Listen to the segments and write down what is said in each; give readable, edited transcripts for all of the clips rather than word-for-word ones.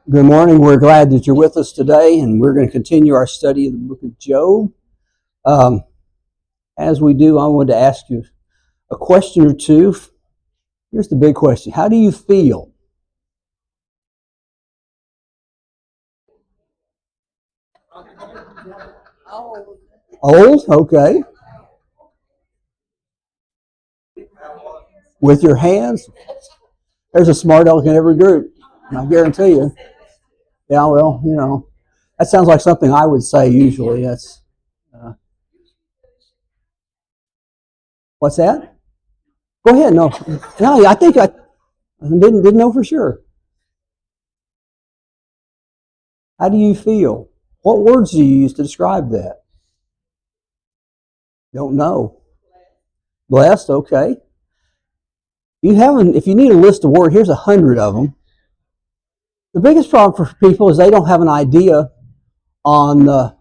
Good morning. We're glad that you're with us today, and we're going to continue our study of the book of Job. Um, as we do, I wanted to ask you a question or two. Here's the big question. How do you feel? Old? Okay. With your hands? There's a smart aleck in every group. I guarantee you. Yeah, well, that sounds like something I would say usually. That's uh, what's that? Go ahead. No, I think I didn't know for sure. How do you feel? What words do you use to describe that? Don't know. Blessed, okay. If you need a list of words, here's 100 of them. The biggest problem for people is they don't have an idea on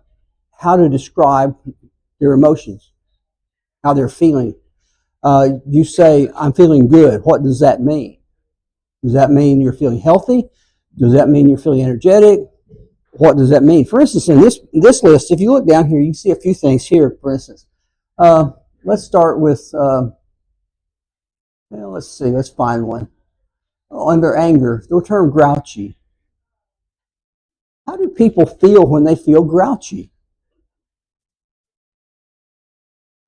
how to describe their emotions, how they're feeling. You say, I'm feeling good. What does that mean? Does that mean you're feeling healthy? Does that mean you're feeling energetic? What does that mean? For instance, in this list, if you look down here, you can see a few things here, for instance. Let's start with, let's see, let's find one. Under anger, the term grouchy. How do people feel when they feel grouchy?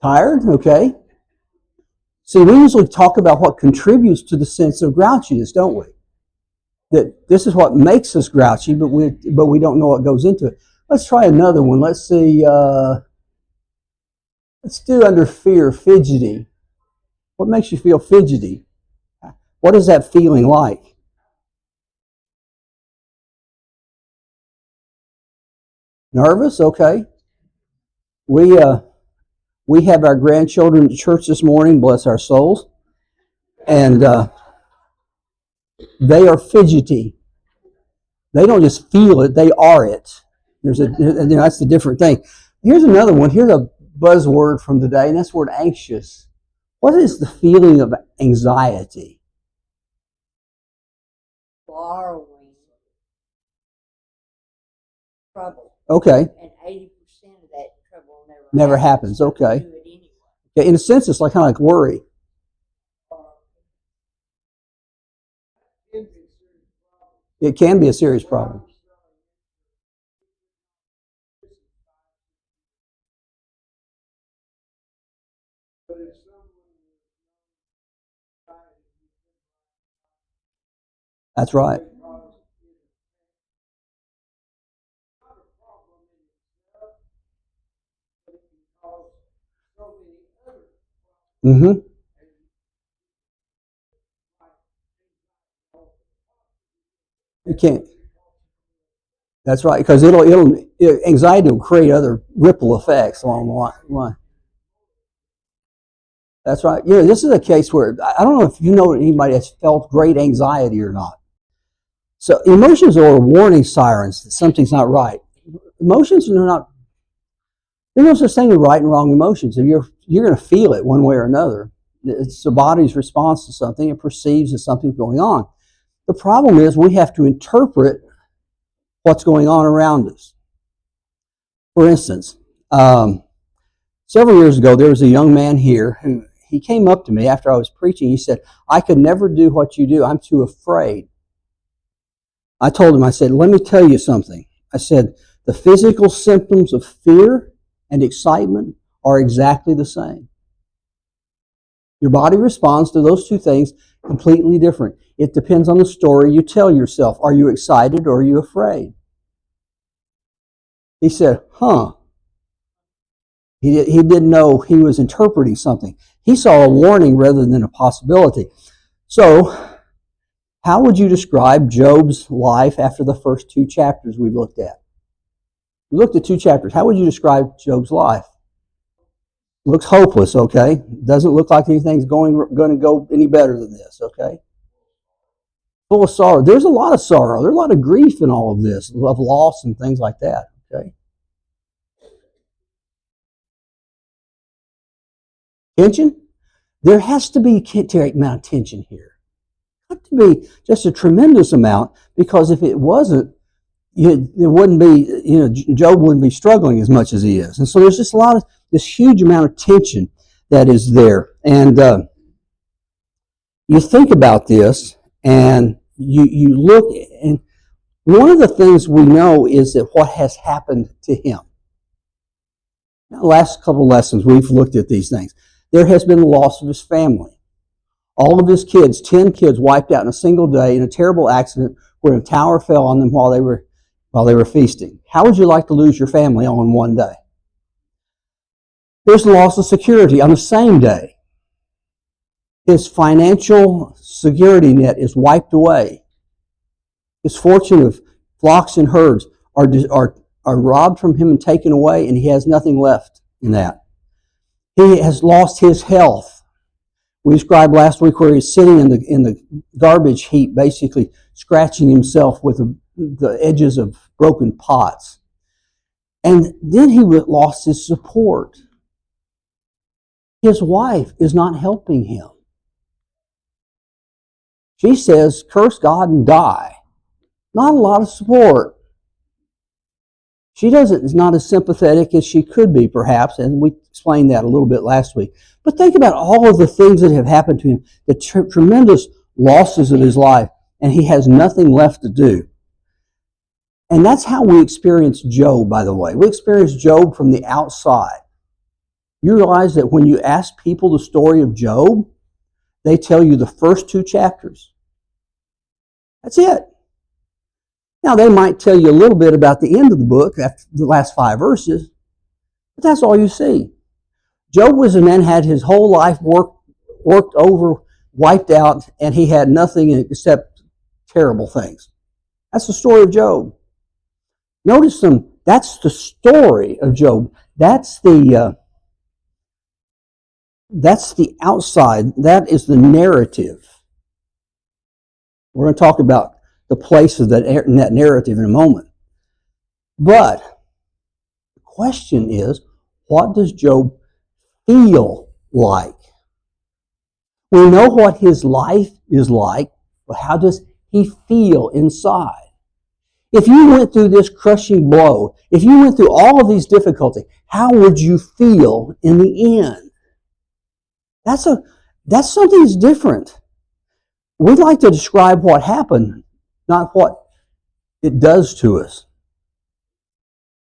Tired? Okay. See, we usually talk about what contributes to the sense of grouchiness, don't we? That this is what makes us grouchy, but we don't know what goes into it. Let's try another one. Let's see. Let's do under fear, fidgety. What makes you feel fidgety? What is that feeling like? Nervous? Okay. We have our grandchildren at church this morning, bless our souls, and they are fidgety. They don't just feel it; they are it. That's the different thing. Here's another one. Here's a buzzword from today, and that's the word anxious. What is the feeling of anxiety? Borrowing, trouble. Okay. And 80% of that trouble never happens. Okay. Do it anyway. Okay. In a sense, it's kind of like worry. It can be a serious problem. That's right. Mm-hmm. You can't. That's right, because anxiety will create other ripple effects along the line. That's right. This is a case where I don't know if you know anybody that's felt great anxiety or not. So emotions are warning sirens that something's not right. Emotions are not. There's no such thing as right and wrong emotions. If you're going to feel it one way or another. It's the body's response to something. It perceives that something's going on. The problem is we have to interpret what's going on around us. For instance, several years ago, there was a young man here who he came up to me after I was preaching. He said, I could never do what you do. I'm too afraid. I told him, I said, let me tell you something. I said, the physical symptoms of fear and excitement are exactly the same. Your body responds to those two things completely different. It depends on the story you tell yourself. Are you excited or are you afraid? He said, He didn't know he was interpreting something. He saw a warning rather than a possibility. So, how would you describe Job's life after the first two chapters we've looked at? We looked at two chapters. How would you describe Job's life? Looks hopeless, okay? Doesn't look like anything's going to go any better than this, okay? Full of sorrow. There's a lot of sorrow. There's a lot of grief in all of this, of loss and things like that, okay? Tension? There has to be a amount of tension here. Got to be just a tremendous amount, because if it wasn't, there wouldn't be, Job wouldn't be struggling as much as he is. And so there's just this huge amount of tension that is there. And you think about this, and you look, and one of the things we know is that what has happened to him. Now, the last couple of lessons, we've looked at these things. There has been the loss of his family. All of his kids, 10 kids, wiped out in a single day in a terrible accident where a tower fell on them while they were feasting. How would you like to lose your family all in one day? There's the loss of security on the same day. His financial security net is wiped away. His fortune of flocks and herds are robbed from him and taken away, and he has nothing left in that. He has lost his health. We described last week where he's sitting in the garbage heap, basically scratching himself with the edges of broken pots. And then he lost his support. His wife is not helping him. She says, curse God and die. Not a lot of support. She is not as sympathetic as she could be, perhaps, and we explained that a little bit last week. But think about all of the things that have happened to him, the tremendous losses of his life, and he has nothing left to do. And that's how we experience Job, by the way. We experience Job from the outside. You realize that when you ask people the story of Job, they tell you the first 2 chapters. That's it. Now, they might tell you a little bit about the end of the book, after the last 5 verses, but that's all you see. Job was a man, had his whole life worked over, wiped out, and he had nothing except terrible things. That's the story of Job. Notice that's the story of Job. That's the outside. That is the narrative. We're going to talk about the place of that narrative in a moment. But the question is, what does Job feel like? We know what his life is like, but how does he feel inside? If you went through this crushing blow, if you went through all of these difficulties, how would you feel in the end? That's something that's different. We'd like to describe what happened, not what it does to us.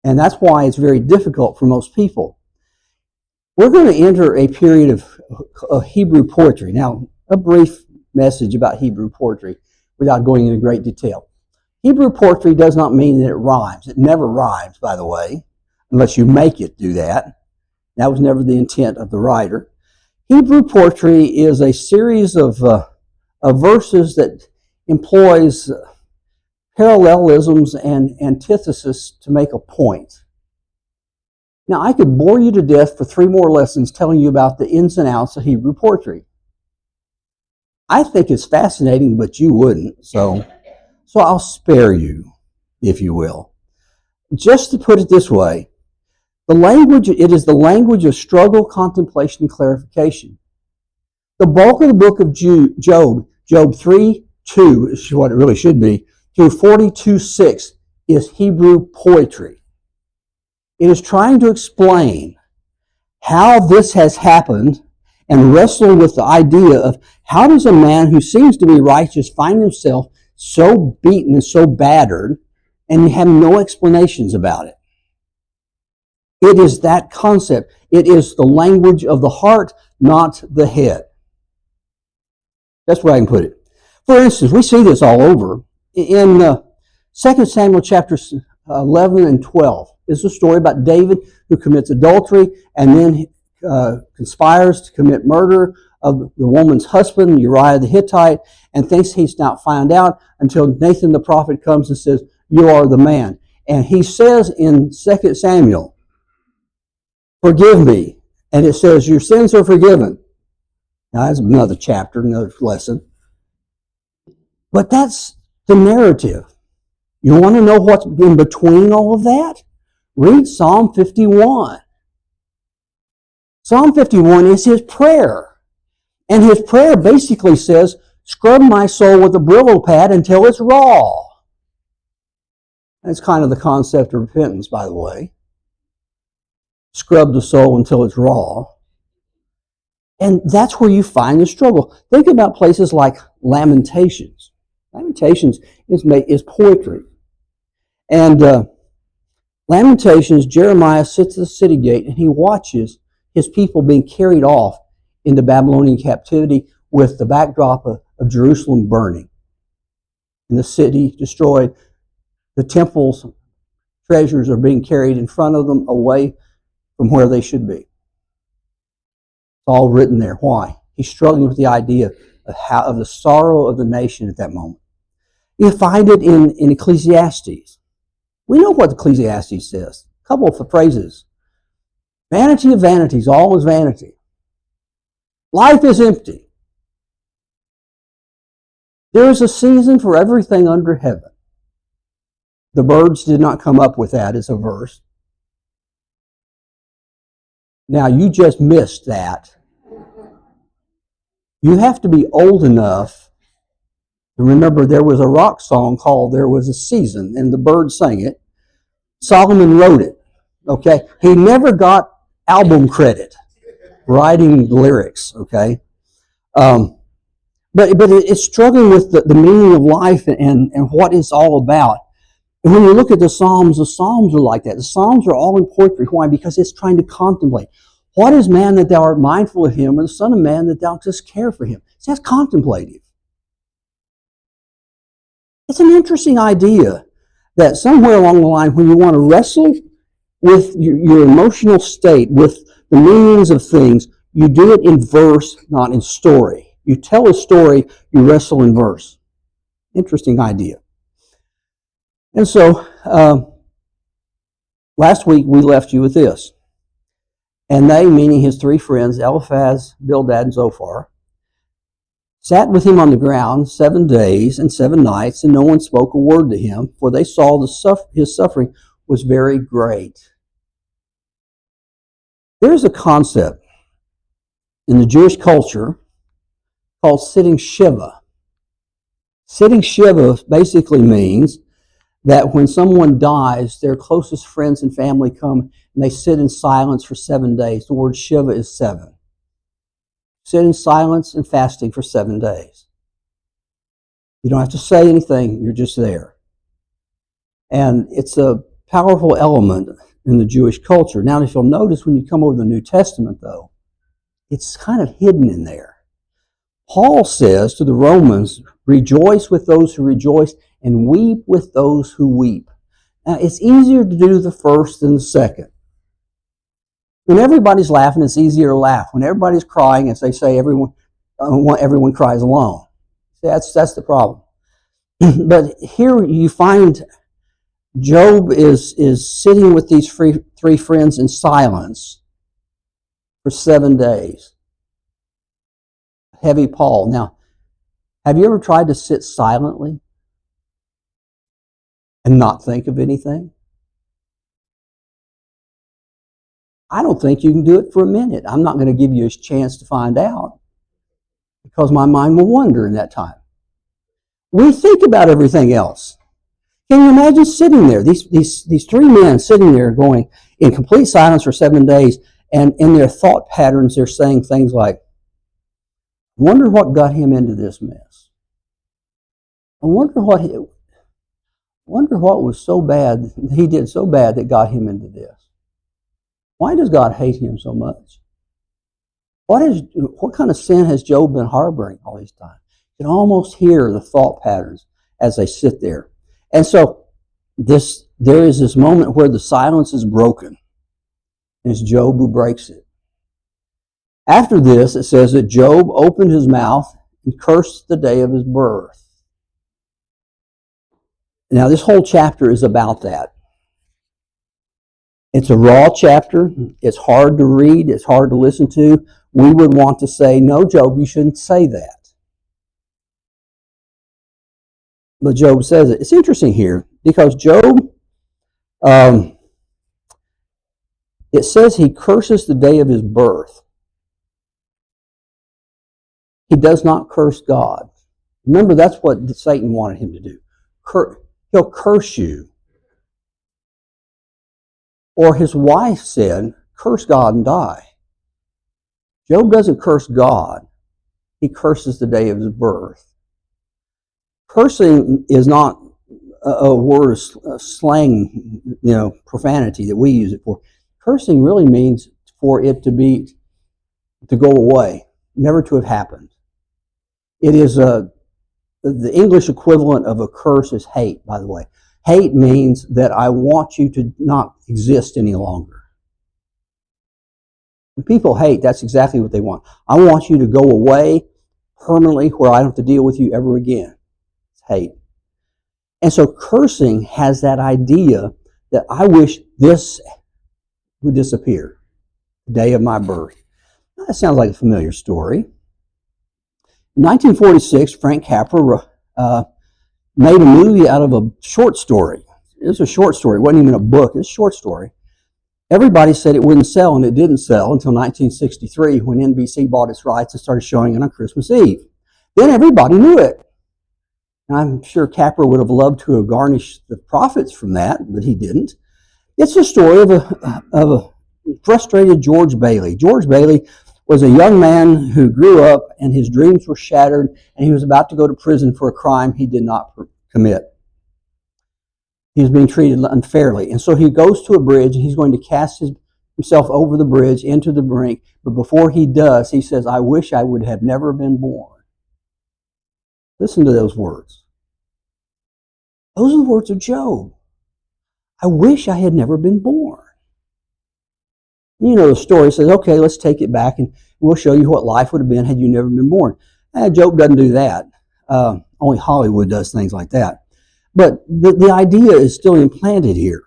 And that's why it's very difficult for most people. We're going to enter a period of Hebrew poetry. Now, a brief message about Hebrew poetry without going into great detail. Hebrew poetry does not mean that it rhymes. It never rhymes, by the way, unless you make it do that. That was never the intent of the writer. Hebrew poetry is a series of verses that employs parallelisms and antithesis to make a point. Now, I could bore you to death for 3 more lessons telling you about the ins and outs of Hebrew poetry. I think it's fascinating, but you wouldn't, so I'll spare you, if you will. Just to put it this way, it is the language of struggle, contemplation, and clarification. The bulk of the book of Job 3:2 is what it really should be, through 42:6 is Hebrew poetry. It is trying to explain how this has happened and wrestle with the idea of how does a man who seems to be righteous find himself so beaten and so battered, and you have no explanations about it. It is that concept. It is the language of the heart, not the head. That's where I can put it. For instance, we see this all over. In 2 Samuel chapters 11 and 12 is a story about David who commits adultery and then conspires to commit murder of the woman's husband, Uriah the Hittite, and thinks he's not found out until Nathan the prophet comes and says, "You are the man." And he says in 2 Samuel, "Forgive me." And it says, "Your sins are forgiven." Now, that's another chapter, another lesson. But that's the narrative. You want to know what's in between all of that? Read Psalm 51. Psalm 51 is his prayer. And his prayer basically says, scrub my soul with a Brillo pad until it's raw. That's kind of the concept of repentance, by the way. Scrub the soul until it's raw. And that's where you find the struggle. Think about places like Lamentations. Lamentations is poetry. And Lamentations, Jeremiah sits at the city gate and he watches his people being carried off into Babylonian captivity with the backdrop of Jerusalem burning and the city destroyed. The temple's treasures are being carried in front of them away from where they should be. It's all written there. Why? He's struggling with the idea of the sorrow of the nation at that moment. You find it in Ecclesiastes. We know what Ecclesiastes says. A couple of phrases. Vanity of vanities, all is vanity. Life is empty. There is a season for everything under heaven. The birds did not come up with that as a verse. Now, you just missed that. You have to be old enough to remember there was a rock song called There Was a Season, and the Birds sang it. Solomon wrote it. Okay? He never got album credit writing lyrics. Okay? But it's struggling with the meaning of life and what it's all about. And when you look at the Psalms are like that. The Psalms are all in poetry. Why? Because it's trying to contemplate. What is man that thou art mindful of him, or the son of man that thou dost care for him? So that's contemplative. It's an interesting idea that somewhere along the line, when you want to wrestle with your emotional state, with the meanings of things, you do it in verse, not in story. You tell a story, you wrestle in verse. Interesting idea. And so, last week we left you with this. And they, meaning his three friends, Eliphaz, Bildad, and Zophar, sat with him on the ground 7 days and 7 nights, and no one spoke a word to him, for they saw his suffering was very great. There's a concept in the Jewish culture called sitting Shiva. Sitting Shiva basically means that when someone dies, their closest friends and family come and they sit in silence for 7 days. The word Shiva is 7. Sit in silence and fasting for 7 days. You don't have to say anything, you're just there. And it's a powerful element in the Jewish culture. Now, if you'll notice when you come over the New Testament, though, it's kind of hidden in there. Paul says to the Romans, rejoice with those who rejoice and weep with those who weep. Now, it's easier to do the first than the second. When everybody's laughing, it's easier to laugh. When everybody's crying, as they say, everyone cries alone. That's the problem. But here you find Job is sitting with these three friends in silence for 7 days. Heavy pall. Now, have you ever tried to sit silently and not think of anything? I don't think you can do it for a minute. I'm not going to give you a chance to find out because my mind will wander in that time. We think about everything else. Can you imagine sitting there, these three men sitting there going in complete silence for 7 days, and in their thought patterns they're saying things like, I wonder what got him into this mess. I wonder what was so bad, he did so bad that got him into this. Why does God hate him so much? What kind of sin has Job been harboring all these times? You can almost hear the thought patterns as they sit there. And so there is this moment where the silence is broken. And it's Job who breaks it. After this, it says that Job opened his mouth and cursed the day of his birth. Now, this whole chapter is about that. It's a raw chapter. It's hard to read. It's hard to listen to. We would want to say, no, Job, you shouldn't say that. But Job says it. It's interesting here because Job It says he curses the day of his birth. He does not curse God. Remember, that's what Satan wanted him to do. He'll curse you. Or his wife said, curse God and die. Job doesn't curse God. He curses the day of his birth. Cursing is not a word of slang, profanity that we use it for. Cursing really means for it to go away, never to have happened. It is the English equivalent of a curse is hate, by the way. Hate means that I want you to not exist any longer. When people hate, that's exactly what they want. I want you to go away permanently where I don't have to deal with you ever again. It's hate. And so cursing has that idea that I wish this would disappear, the day of my birth. That sounds like a familiar story. In 1946, Frank Capra made a movie out of a short story. It was a short story. It wasn't even a book. It was a short story. Everybody said it wouldn't sell, and it didn't sell until 1963 when NBC bought its rights and started showing it on Christmas Eve. Then everybody knew it. And I'm sure Capra would have loved to have garnished the profits from that, but he didn't. It's a story of a frustrated George Bailey. George Bailey was a young man who grew up and his dreams were shattered, and he was about to go to prison for a crime he did not commit. He was being treated unfairly. And so he goes to a bridge and he's going to cast himself over the bridge into the brink. But before he does, he says, I wish I would have never been born. Listen to those words. Those are the words of Job. I wish I had never been born. You know the story says, okay, let's take it back and we'll show you what life would have been had you never been born. Job doesn't do that. Only Hollywood does things like that. But the idea is still implanted here.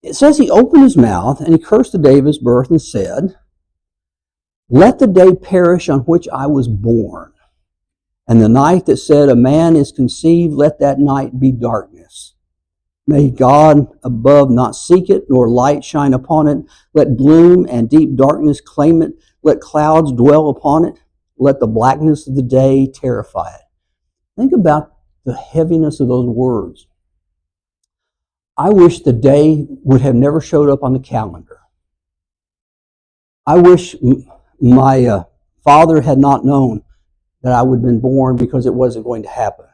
It says he opened his mouth and he cursed the day of his birth and said, let the day perish on which I was born. And the night that said a man is conceived, let that night be darkness. May God above not seek it, nor light shine upon it. Let gloom and deep darkness claim it. Let clouds dwell upon it. Let the blackness of the day terrify it. Think about the heaviness of those words. I wish the day would have never showed up on the calendar. I wish my father had not known that I would have been born because it wasn't going to happen.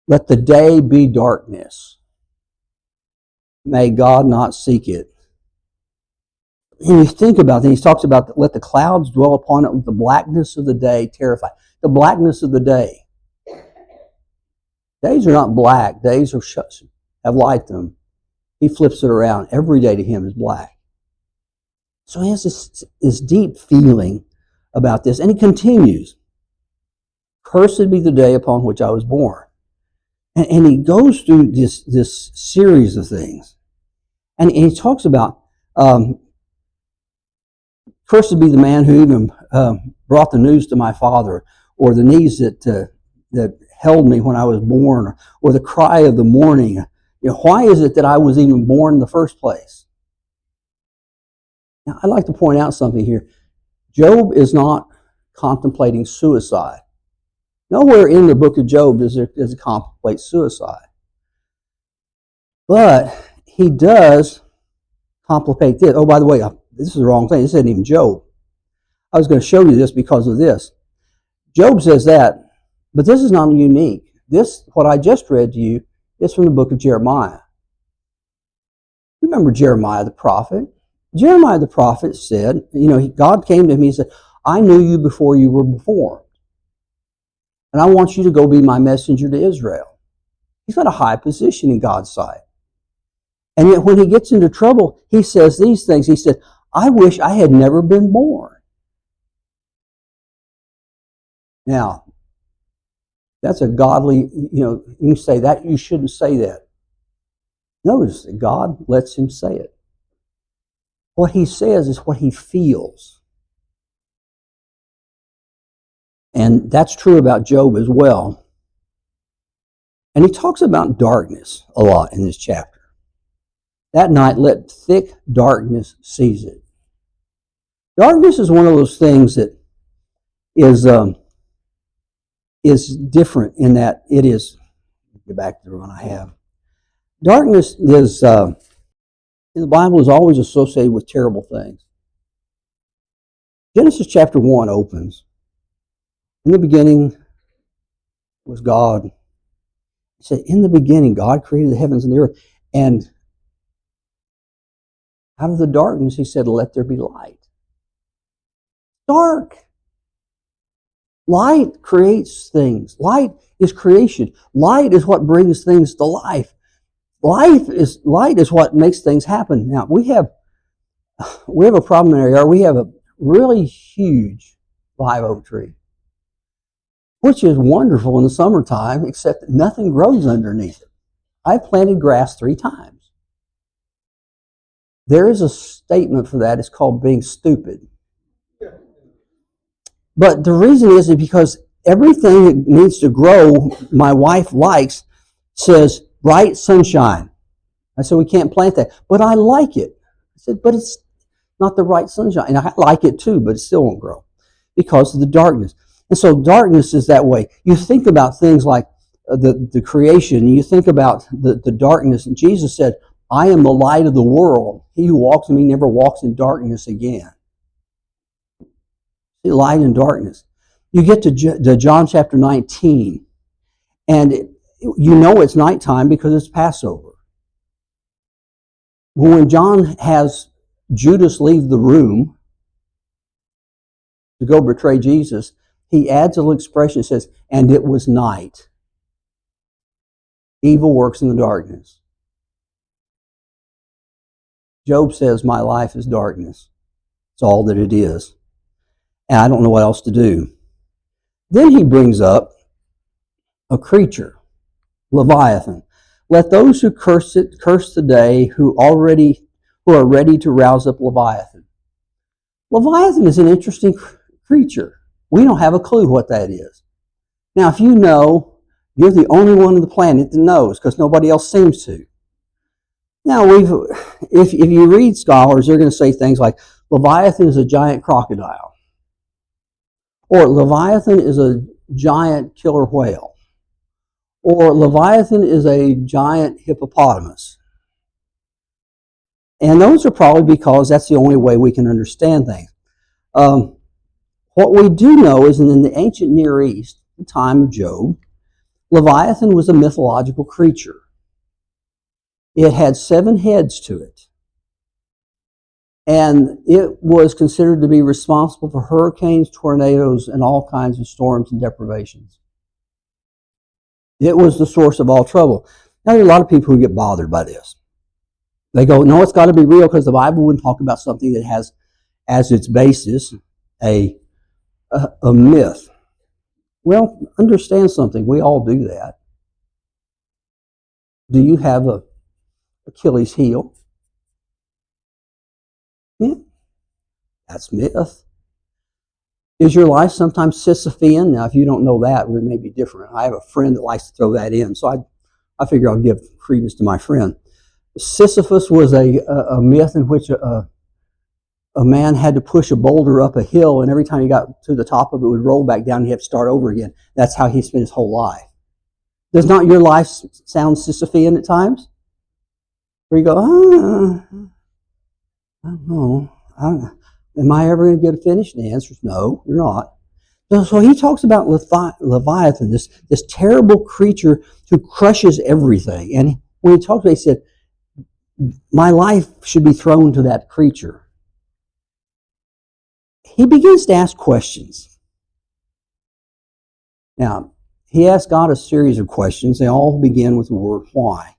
Let the day be darkness. May God not seek it. And you think about it, he talks about let the clouds dwell upon it, with the blackness of the day terrify. The blackness of the day. Days are not black. Days are have light to them. He flips it around. Every day to him is black. So he has this deep feeling about this. And he continues. Cursed be the day upon which I was born. And he goes through this series of things. And he talks about, cursed be the man who even brought the news to my father, or the knees that held me when I was born, or the cry of the morning. Why is it that I was even born in the first place? Now, I'd like to point out something here. Job is not contemplating suicide. Nowhere in the book of Job does it contemplate suicide. But he does contemplate this. Oh, by the way, this is the wrong thing. This isn't even Job. I was going to show you this because of this. Job says that, but this is not unique. What I just read to you, is from the book of Jeremiah. Remember Jeremiah the prophet? Jeremiah the prophet said, God came to him, he said, I knew you before you were formed. And I want you to go be my messenger to Israel. He's got a high position in God's sight. And yet when he gets into trouble, he says these things. He said, I wish I had never been born. Now, that's a godly, you can say that, you shouldn't say that. Notice that God lets him say it. What he says is what he feels. And that's true about Job as well. And he talks about darkness a lot in this chapter. That night let thick darkness seize it. Darkness is one of those things that is different in that it is. Get back to the one I have. Darkness is in the Bible is always associated with terrible things. Genesis chapter 1 opens. In the beginning was God. He said, in the beginning, God created the heavens and the earth. And out of the darkness, he said, let there be light. Dark. Light creates things. Light is creation. Light is what brings things to life. Light is what makes things happen. Now, we have a problem in our yard. We have a really huge live oak tree, which is wonderful in the summertime, except that nothing grows underneath it. I've planted grass 3 times. There is a statement for that. It's called being stupid. But the reason is because everything that needs to grow, my wife likes, says bright sunshine. I said, we can't plant that. But I like it. I said, but it's not the right sunshine. And I like it too, but it still won't grow because of the darkness. And so darkness is that way. You think about things like the creation. You think about the darkness. And Jesus said, I am the light of the world. He who walks in me never walks in darkness again. Light and darkness. You get to John chapter 19, and you know it's nighttime because it's Passover. When John has Judas leave the room to go betray Jesus, he adds a little expression that says, and it was night. Evil works in the darkness. Job says, my life is darkness. It's all that it is. And I don't know what else to do. Then he brings up a creature, Leviathan. Let those who curse it curse the day who are ready to rouse up Leviathan. Leviathan is an interesting creature. We don't have a clue what that is. Now, if you know, you're the only one on the planet that knows because nobody else seems to. Now, if you read scholars, they're going to say things like Leviathan is a giant crocodile. Or Leviathan is a giant killer whale. Or Leviathan is a giant hippopotamus. And those are probably because that's the only way we can understand things. What we do know is that in the ancient Near East, the time of Job, Leviathan was a mythological creature. It had 7 heads to it. And it was considered to be responsible for hurricanes, tornadoes, and all kinds of storms and deprivations. It was the source of all trouble. Now, there are a lot of people who get bothered by this. They go, no, it's got to be real because the Bible wouldn't talk about something that has as its basis a myth. Well, understand something. We all do that. Do you have a Achilles heel? Yeah, that's myth. Is your life sometimes Sisyphean? Now, if you don't know that, it may be different. I have a friend that likes to throw that in, so I figure I'll give credence to my friend. Sisyphus was a myth in which a man had to push a boulder up a hill, and every time he got to the top of it, it would roll back down, and he'd have to start over again. That's how he spent his whole life. Does not your life sound Sisyphean at times? Where you go, I don't know. Am I ever going to get it finished? And the answer is no, you're not. So he talks about Leviathan, this terrible creature who crushes everything. And when he talks about it, he said, my life should be thrown to that creature. He begins to ask questions. Now, he asks God a series of questions. They all begin with the word why.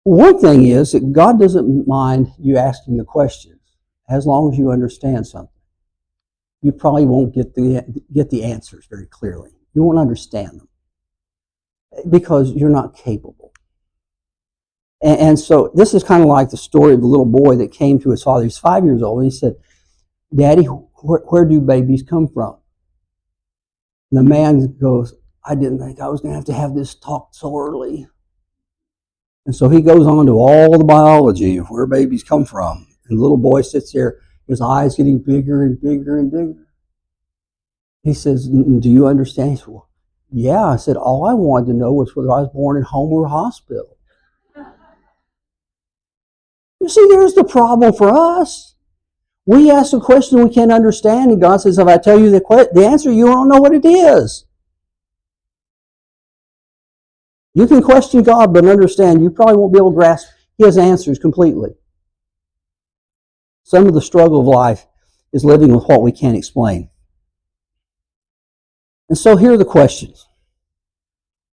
One thing is that God doesn't mind you asking the questions as long as you understand something. You probably won't get the answers very clearly. You won't understand them because you're not capable. And so this is kind of like the story of the little boy that came to his father. He's 5 years old, and he said, Daddy, where do babies come from? And the man goes, I didn't think I was going to have this talk so early. And so he goes on to all the biology of where babies come from. And the little boy sits there, his eyes getting bigger and bigger and bigger. He says, do you understand? He said, well, yeah. I said, all I wanted to know was whether I was born at home or hospital. You see, there's the problem for us. We ask a question we can't understand, and God says, if I tell you the answer, you don't know what it is. You can question God, but understand you probably won't be able to grasp His answers completely. Some of the struggle of life is living with what we can't explain. And so here are the questions.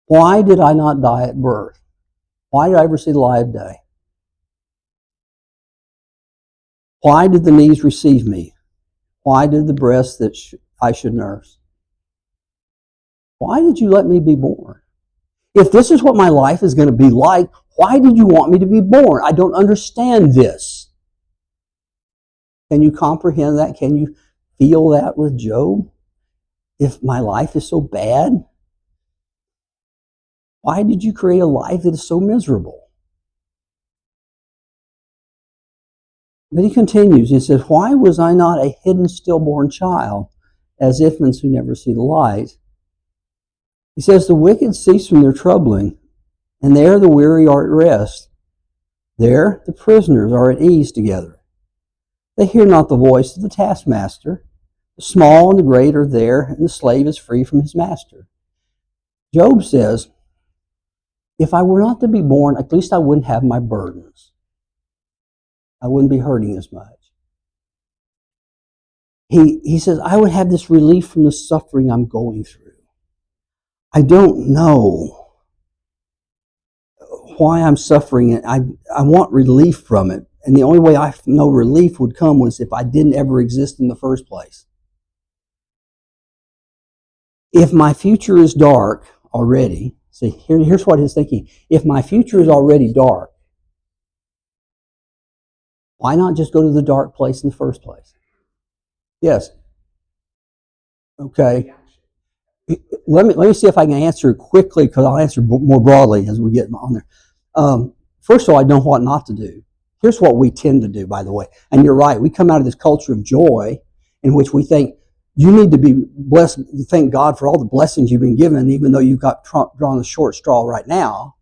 Why did I not die at birth? Why did I ever see the light of day? Why did the knees receive me? Why did the breasts that I should nurse? Why did you let me be born? If this is what my life is going to be like, why did you want me to be born? I don't understand this. Can you comprehend that? Can you feel that with Job? If my life is so bad, why did you create a life that is so miserable? But he continues. He says, why was I not a hidden stillborn child, as infants who never see the light? He says, the wicked cease from their troubling, and there the weary are at rest. There the prisoners are at ease together. They hear not the voice of the taskmaster. The small and the great are there, and the slave is free from his master. Job says, if I were not to be born, at least I wouldn't have my burdens. I wouldn't be hurting as much. He says, I would have this relief from the suffering I'm going through. I don't know why I'm suffering it. I want relief from it. And the only way I know relief would come was if I didn't ever exist in the first place. If my future is dark already, see, here's what he's thinking. If my future is already dark, why not just go to the dark place in the first place? Yes. Okay. Let me see if I can answer quickly, because I'll answer more broadly as we get on there. First of all, I know what not to do. Here's what we tend to do, by the way. And you're right. We come out of this culture of joy in which we think you need to be blessed. Thank God for all the blessings you've been given, even though you've got drawn the short straw right now.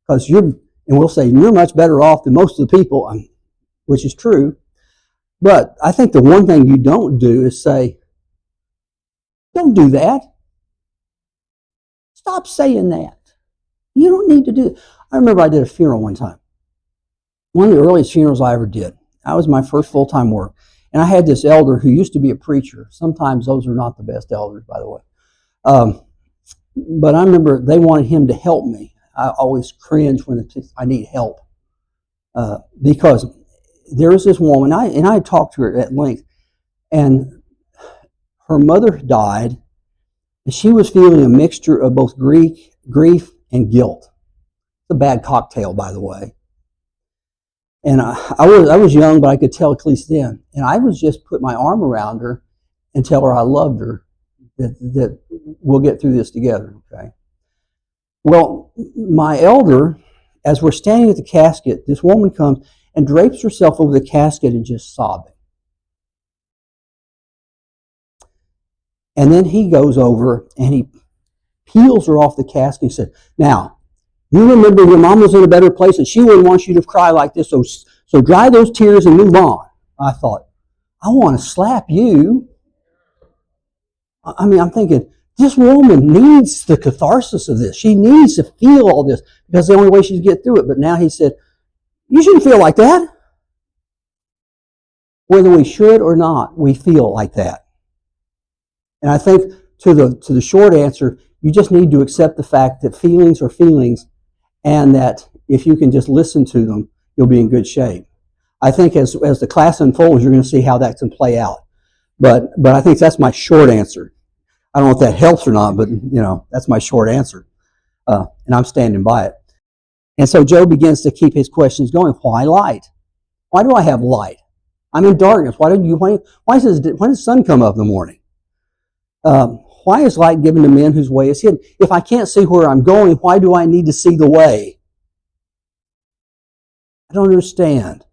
Because and we'll say, you're much better off than most of the people, which is true. But I think the one thing you don't do is say, don't do that. Stop saying that. You don't need to do it. I remember I did a funeral one time. One of the earliest funerals I ever did. That was my first full-time work. And I had this elder who used to be a preacher. Sometimes those are not the best elders, by the way. But I remember they wanted him to help me. I always cringe when I need help. Because there was this woman, and I talked to her at length, and her mother died, and she was feeling a mixture of both grief and guilt. It's a bad cocktail, by the way. And I was young, but I could tell at least then. And I was just put my arm around her and tell her I loved her, that we'll get through this together, okay? Well, my elder, as we're standing at the casket, this woman comes and drapes herself over the casket and just sobbing. And then he goes over and he peels her off the casket and said, now, you remember your mom was in a better place and she wouldn't want you to cry like this, so dry those tears and move on. I thought, I want to slap you. I mean, I'm thinking, this woman needs the catharsis of this. She needs to feel all this because the only way she'd get through it. But now he said, you shouldn't feel like that. Whether we should or not, we feel like that. And I think to the short answer, you just need to accept the fact that feelings are feelings, and that if you can just listen to them, you'll be in good shape. I think as the class unfolds, you're going to see how that can play out. But I think that's my short answer. I don't know if that helps or not, but that's my short answer, and I'm standing by it. And so Job begins to keep his questions going. Why light? Why do I have light? I'm in darkness. Why does the sun come up in the morning? Why is light given to men whose way is hidden? If I can't see where I'm going, why do I need to see the way? I don't understand.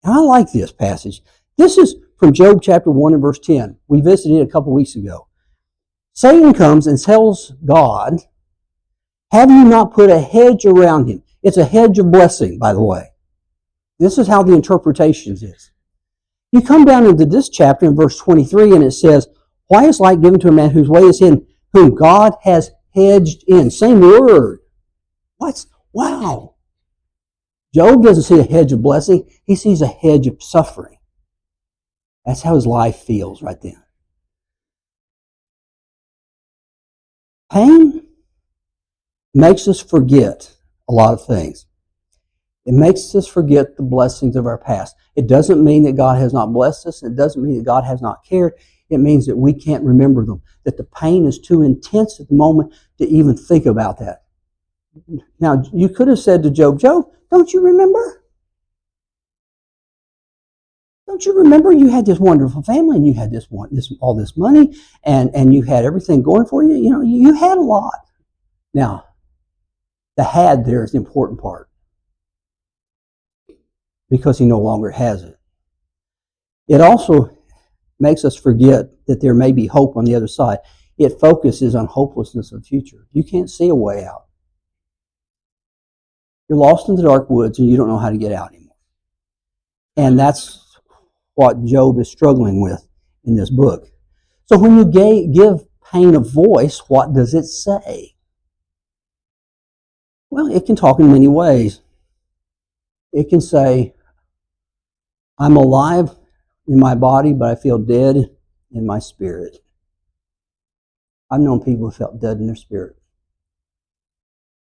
And I like this passage. This is from Job chapter 1 and verse 10. We visited it a couple weeks ago. Satan comes and tells God, have you not put a hedge around him? It's a hedge of blessing, by the way. This is how the interpretation is. You come down into this chapter in verse 23 and it says, why is light given to a man whose way is hidden, whom God has hedged in? Same word. What? Wow. Job doesn't see a hedge of blessing. He sees a hedge of suffering. That's how his life feels right then. Pain makes us forget a lot of things. It makes us forget the blessings of our past. It doesn't mean that God has not blessed us. It doesn't mean that God has not cared. It means that we can't remember them, that the pain is too intense at the moment to even think about that. Now, you could have said to Job, Job, don't you remember? Don't you remember you had this wonderful family and you had all this money and you had everything going for you? You know, you had a lot. Now, the had there is the important part because he no longer has it. It also makes us forget that there may be hope on the other side. It focuses on hopelessness of the future. You can't see a way out. You're lost in the dark woods and you don't know how to get out anymore. And that's what Job is struggling with in this book. So when you give pain a voice, what does it say? Well, it can talk in many ways. It can say, I'm alive in my body, but I feel dead in my spirit. I've known people who felt dead in their spirit.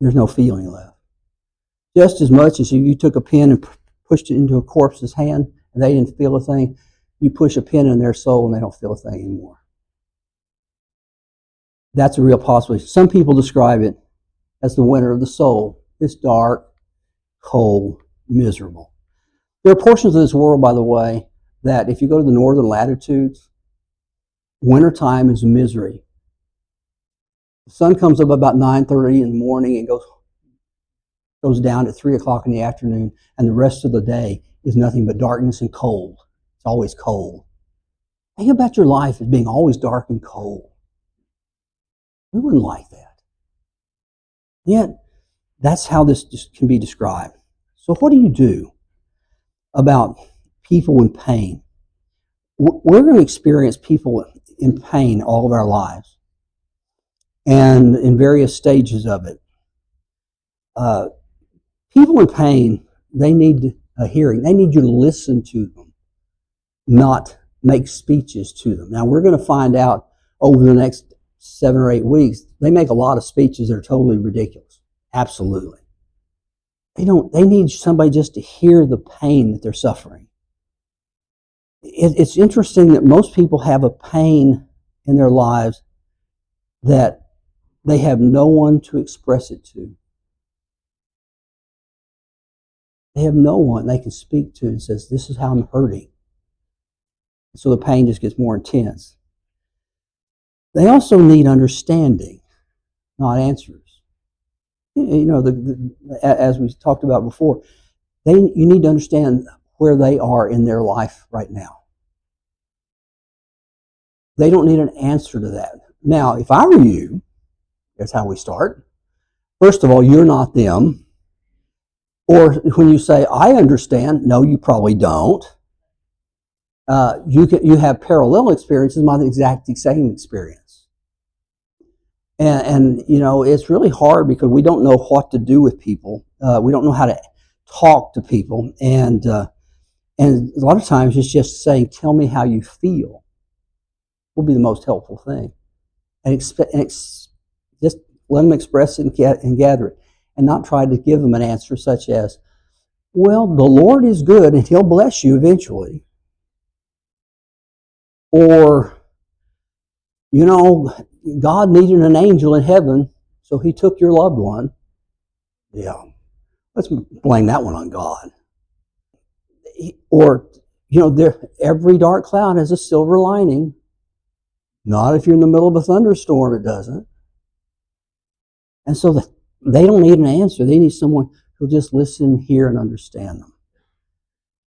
There's no feeling left. Just as much as if you took a pin and pushed it into a corpse's hand and they didn't feel a thing, you push a pin in their soul and they don't feel a thing anymore. That's a real possibility. Some people describe it as the winter of the soul. It's dark, cold, miserable. There are portions of this world, by the way, that if you go to the northern latitudes, wintertime is misery. The sun comes up about 9:30 in the morning and goes down at 3 o'clock in the afternoon, and the rest of the day is nothing but darkness and cold. It's always cold. Think about your life as being always dark and cold. We wouldn't like that. Yet, that's how this can be described. So what do you do about people in pain? We're going to experience people in pain all of our lives and in various stages of it. People in pain, they need a hearing. They need you to listen to them, not make speeches to them. Now, we're going to find out over the next 7 or 8 weeks, they make a lot of speeches that are totally ridiculous. Absolutely. They need somebody just to hear the pain that they're suffering. It's interesting that most people have a pain in their lives that they have no one to express it to. They have no one they can speak to and says, this is how I'm hurting. So the pain just gets more intense. They also need understanding, not answers. You know, as we talked about before, you need to understand where they are in their life right now. They don't need an answer to that. Now, if I were you, that's how we start. First of all, you're not them. Or when you say, I understand, no, you probably don't. You have parallel experiences, not the exact same experience. And you know, it's really hard because we don't know what to do with people. We don't know how to talk to people. And a lot of times it's just saying, tell me how you feel will be the most helpful thing. And just let them express it and gather it. And not try to give them an answer such as, well, the Lord is good and He'll bless you eventually. Or, you know, God needed an angel in heaven, so He took your loved one. Yeah, let's blame that one on God. Or, you know, every dark cloud has a silver lining. Not if you're in the middle of a thunderstorm, it doesn't. And so They don't need an answer. They need someone who'll just listen, hear, and understand them.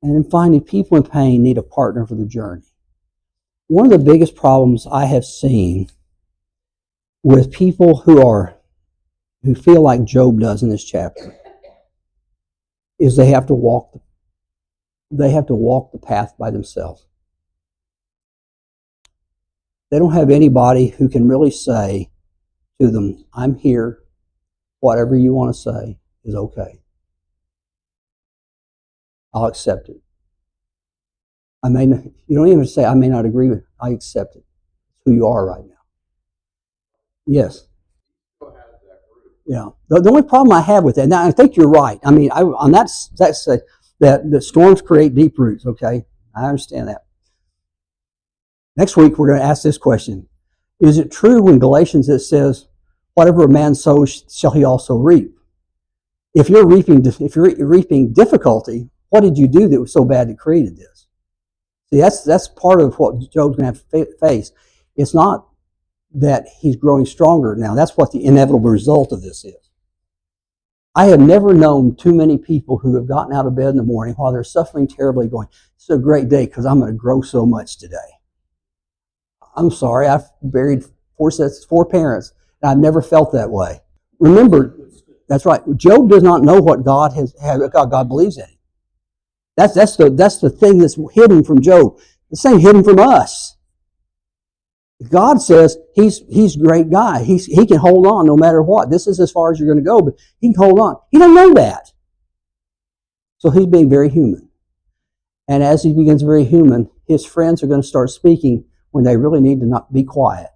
And then finally, people in pain need a partner for the journey. One of the biggest problems I have seen with people who feel like Job does in this chapter is they have to walk the path by themselves. They don't have anybody who can really say to them, I'm here, whatever you want to say is okay. I'll accept it. You don't even say, I may not agree with it. I accept it. It's who you are right now. Yes. Yeah. The only problem I have with that, now I think you're right. I mean, that storms create deep roots, okay? I understand that. Next week, we're going to ask this question. Is it true when Galatians it says, whatever a man sows shall he also reap? If you're reaping difficulty, what did you do that was so bad that created this? See, that's part of what Job's going to have to face. It's not that he's growing stronger now. That's what the inevitable result of this is. I have never known too many people who have gotten out of bed in the morning while they're suffering terribly going, it's a great day because I'm going to grow so much today. I'm sorry, I've buried four parents, and I've never felt that way. Remember, that's right. Job does not know what God believes in him. That's the thing that's hidden from Job. The same hidden from us. God says he's a great guy. He can hold on no matter what. This is as far as you're going to go, but he can hold on. He doesn't know that. So he's being very human. And as he begins very human, his friends are going to start speaking when they really need to not be quiet.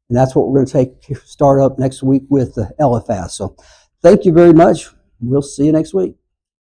And that's what we're going to start up next week with Eliphaz. So thank you very much. We'll see you next week.